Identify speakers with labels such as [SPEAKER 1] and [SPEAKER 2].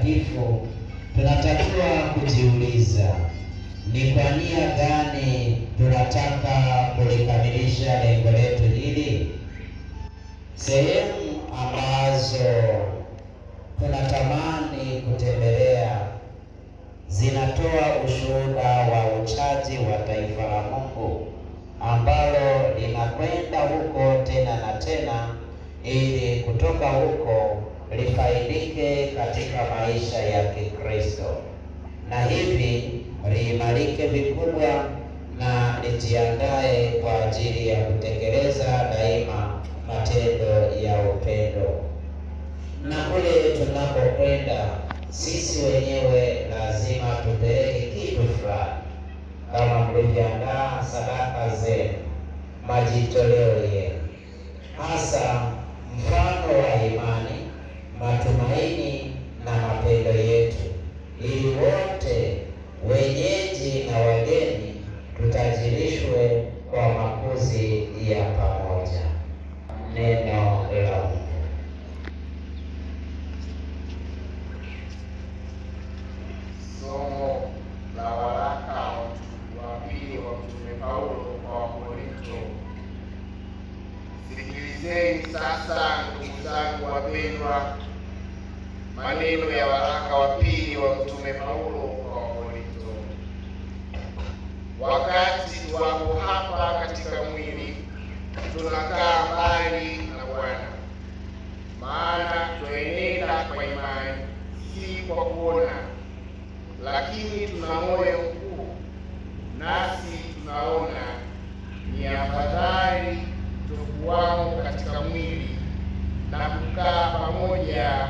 [SPEAKER 1] Mtakatifu, tunatakiwa kujiuliza ni kwa nia gani tunataka kulikamilisha lengo letu hili. Sehemu ambazo tunatamani kutembelea zinatoa ushuhuda wa uchaji wa taifa la Mungu ambalo linakwenda huko tena na tena, ili kutoka huko lifaidike katika maisha ya Kikristo, na hivi liimarike vikubwa na lijiandae kwa ajili ya kutekeleza daima matendo ya upendo. Na kule tunapokwenda sisi wenyewe lazima tupeleke kitu fulani, kama mlivyoandaa sadaka zenu, majitoleo yenu, hasa mfano wa imani, matumaini na mapendo yetu, ili wote wenyeji na wageni tutajirishwe kwa makuzi ya pamoja. Neno la Mungu.
[SPEAKER 2] Somo la waraka wa pili wa Mtume Paulo kwa Wakorintho. Sikilizeni sasa, ndugu zangu wapendwa, maneno ya waraka wa pili wa Mtume Paulo kwa Wakorintho. Wakati tuwapo hapa katika mwili, tunakaa mbali na Bwana, maana twaenenda kwa imani, si kwa kuona. Lakini tuna moyo mkuu, nasi tunaona ni afadhali tukuwamo katika mwili na kukaa pamoja